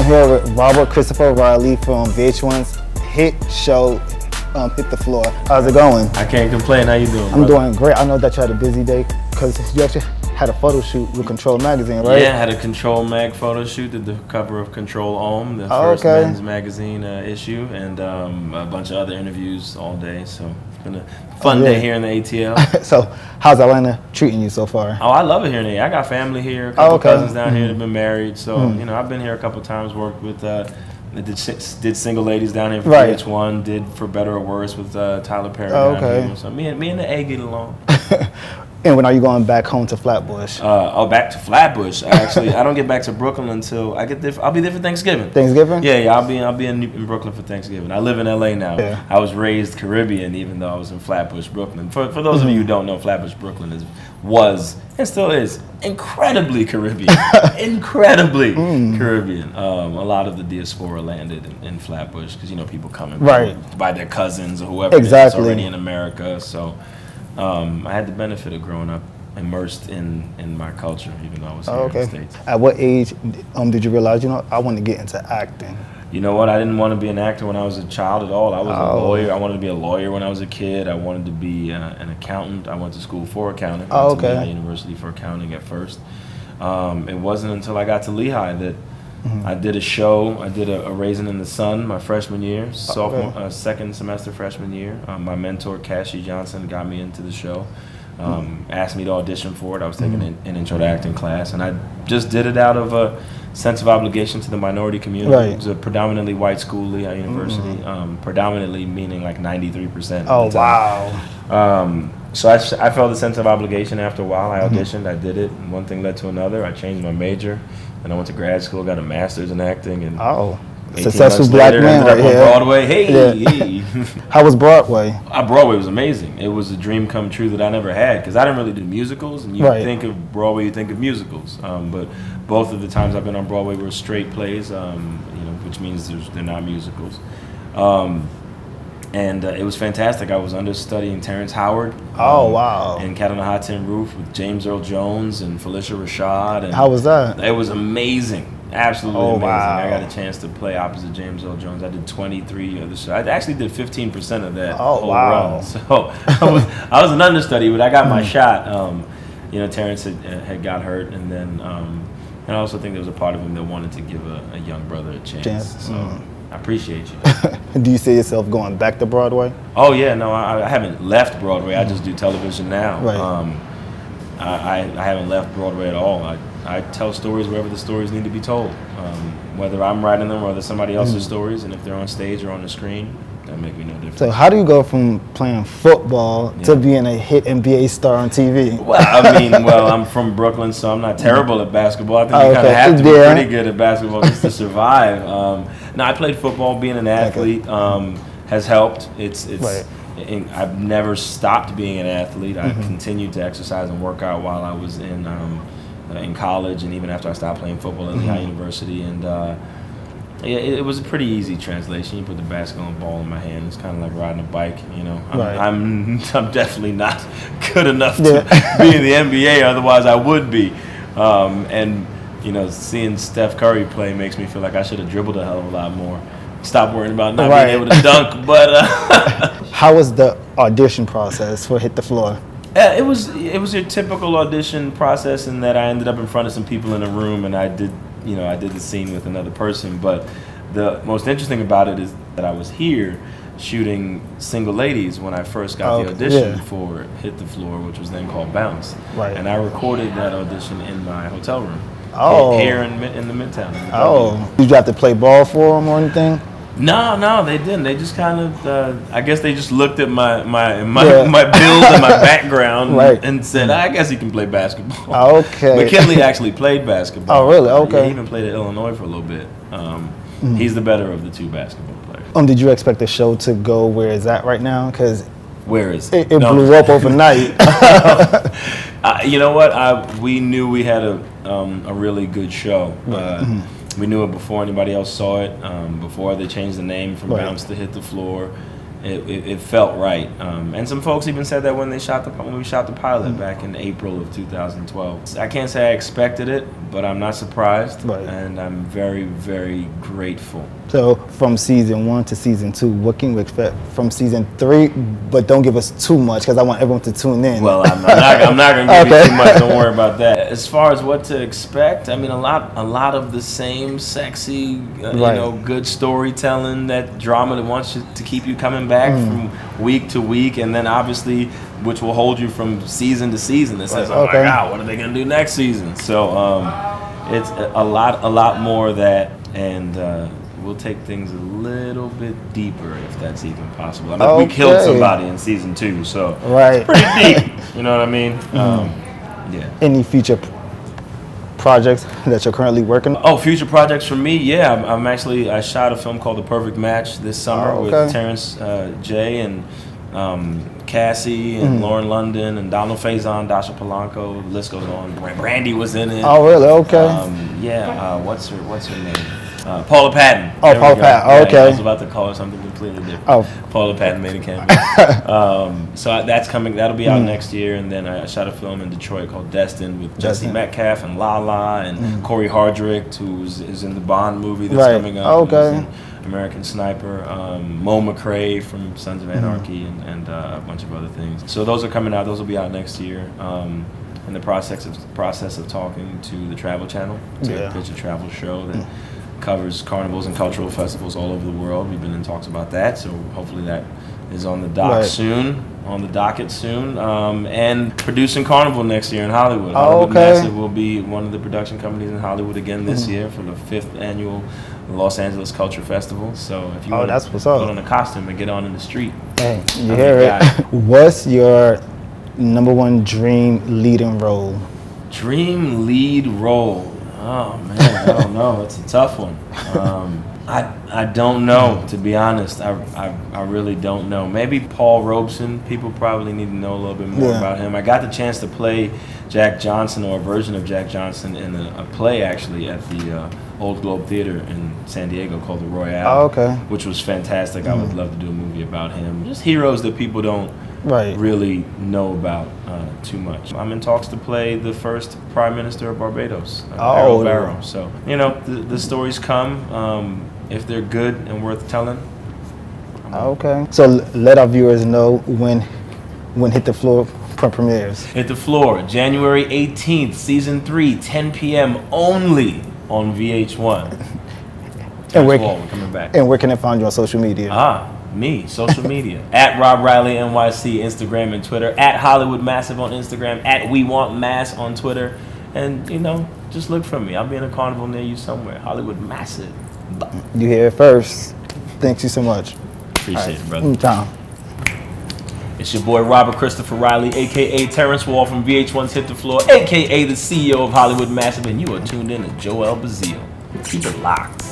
I'm here with Robert Christopher Riley from VH1's hit show, Hit the Floor. How's it going? I can't complain. How you doing, I'm brother? doing great. I know that you had a busy day because you actually had a photo shoot with Control Magazine, right? Yeah, I had a Control Mag photo shoot, did the cover of Control Ohm, the first men's magazine issue, and a bunch of other interviews all day. So it's been a fun day here in the ATL. So how's Atlanta treating you so far? Oh, I love it here in the I got family here, a couple cousins down here that have been married. So, you know, I've been here a couple times, worked with, did Single Ladies down here for VH1, did For Better or Worse with Tyler Perry down here. So me and the A get along. And when are you going back home to Flatbush? Back to Flatbush. Actually, I don't get back to Brooklyn until I get there. I'll be there for Thanksgiving. Thanksgiving? Yeah. I'll be in Brooklyn for Thanksgiving. I live in LA now. Yeah. I was raised Caribbean, even though I was in Flatbush, Brooklyn. For those of you who don't know, Flatbush, Brooklyn was and still is incredibly Caribbean. Incredibly Caribbean. A lot of the diaspora landed in Flatbush because people coming by their cousins or whoever is already in America. So. I had the benefit of growing up immersed in my culture, even though I was here in the States. At what age did you realize, I want to get into acting? You know what? I didn't want to be an actor when I was a child at all. I was a lawyer. I wanted to be a lawyer when I was a kid. I wanted to be an accountant. I went to school for accounting. I went to Lehigh University for accounting at first. It wasn't until I got to Lehigh that I did a show. I did a Raisin in the Sun my freshman year, second semester freshman year. My mentor, Cassie Johnson, got me into the show, asked me to audition for it. I was taking an intro to acting class, and I just did it out of a sense of obligation to the minority community. It was a predominantly white school, Lehigh University, predominantly meaning like 93%. Oh, wow. So I felt a sense of obligation after a while. I auditioned, I did it, and one thing led to another. I changed my major. And I went to grad school, got a master's in acting, and successful black man ended up on Broadway. Hey. How was Broadway? Broadway was amazing. It was a dream come true that I never had because I didn't really do musicals. And you think of Broadway, you think of musicals. But both of the times I've been on Broadway were straight plays, which means they're not musicals. And it was fantastic. I was understudying Terrence Howard. And Cat on a Hot Tin Roof with James Earl Jones and Felicia Rashad. And how was that? It was amazing. Absolutely amazing. I got a chance to play opposite James Earl Jones. I did 23 of the show. I actually did 15% of that whole run. So I was an understudy, but I got my shot. Terrence had got hurt, and then and I also think there was a part of him that wanted to give a young brother a chance. So I appreciate you. Do you see yourself going back to Broadway? Oh yeah, no, I haven't left Broadway. I just do television now. I haven't left Broadway at all. I tell stories wherever the stories need to be told, whether I'm writing them or there's somebody else's stories, and if they're on stage or on the screen, that make me no difference. So how do you go from playing football to being a hit NBA star on TV? Well, I'm from Brooklyn, so I'm not terrible at basketball. I think you kind of have to be pretty good at basketball just to survive. I played football. Being an athlete has helped. I've never stopped being an athlete. I continued to exercise and work out while I was in college, and even after I stopped playing football at Lehigh University. And it was a pretty easy translation. You put the basketball ball in my hand. It's kind of like riding a bike. I'm definitely not good enough to be in the NBA. Otherwise, I would be. Seeing Steph Curry play makes me feel like I should have dribbled a hell of a lot more. Stop worrying about not being able to dunk. But how was the audition process for Hit the Floor? It was your typical audition process in that I ended up in front of some people in a room, and I did the scene with another person. But the most interesting about it is that I was here shooting Single Ladies when I first got the audition for Hit the Floor, which was then called Bounce. And I recorded that audition in my hotel room. Here in the Midtown. Did you have to play ball for them or anything? No, they didn't. They just kind of, I guess they just looked at my build and my background and said, I guess he can play basketball. McKinley actually played basketball. Oh, really? He even played at Illinois for a little bit. He's the better of the two basketball players. Did you expect the show to go where it's at right now? Because where is it? It blew up overnight. You know what? We knew we had a really good show. We knew it before anybody else saw it, before they changed the name from Bounce to Hit the Floor. it felt right. And some folks even said that when we shot the pilot back in April of 2012. I can't say I expected it, but I'm not surprised, and I'm very, very grateful. So from season 1 to season 2, what can we expect from season 3? But don't give us too much because I want everyone to tune in. Well, I'm not going to give you too much. Don't worry about that. As far as what to expect, I mean, a lot of the same sexy, good storytelling, that drama that wants you to keep you coming back from week to week, and then obviously which will hold you from season to season. It says, oh my God, what are they going to do next season? So it's a lot more of that, and we'll take things a little bit deeper if that's even possible. I mean, we killed somebody in season 2, so it's pretty deep. You know what I mean? Yeah. Any future projects that you're currently working on? Oh, future projects for me? Yeah, I shot a film called The Perfect Match this summer with Terrence J. and Cassie and Lauren London and Donald Faison, Dasha Polanco. The list goes on. Brandy was in it. Oh, really? Okay. What's her name? Paula Patton. Oh, Paula Patton. Okay. I was about to call her something completely different. Oh. Paula Patton made a cameo. So that's coming. That'll be out next year. And then I shot a film in Detroit called Destined with Jesse Metcalfe and Lala and Corey Hardrick, who is in the Bond movie that's coming up. Okay. American Sniper, Mo McRae from Sons of Anarchy, and a bunch of other things. So those are coming out. Those will be out next year. In the process of talking to the Travel Channel to pitch a travel show that covers carnivals and cultural festivals all over the world. We've been in talks about that, so hopefully that is on the docket soon. And producing Carnival next year in Hollywood. Hollywood Massive will be one of the production companies in Hollywood again this year for the 5th annual Los Angeles Culture Festival. So if you want to put on a costume and get on in the street. Hey, you hear it. What's your #1 dream leading role? Dream lead role? Oh man, I don't know. It's a tough one. I don't know, to be honest. I really don't know. Maybe Paul Robeson. People probably need to know a little bit more about him. I got the chance to play Jack Johnson, or a version of Jack Johnson, in a play actually at the Old Globe Theater in San Diego called The Royale, which was fantastic. I would love to do a movie about him. Just heroes that people don't really know about too much. I'm in talks to play the first Prime Minister of Barbados, Errol Barrow. So, the stories come if they're good and worth telling. So let our viewers know when Hit the Floor premieres. Hit the Floor, January 18th, Season 3, 10 p.m. only on VH1. And we're coming back. And where can I find you on social media? Me, social media. At Rob Riley NYC, Instagram and Twitter. At Hollywood Massive on Instagram. At We Want Mass on Twitter. And, just look for me. I'll be in a carnival near you somewhere. Hollywood Massive. You hear it first. Thank you so much. Appreciate it, brother. It's your boy Robert Christopher Riley, a.k.a. Terrence Wall from VH1's Hit the Floor, a.k.a. the CEO of Hollywood Massive, and you are tuned in to Joel Bazile. Keep it locked.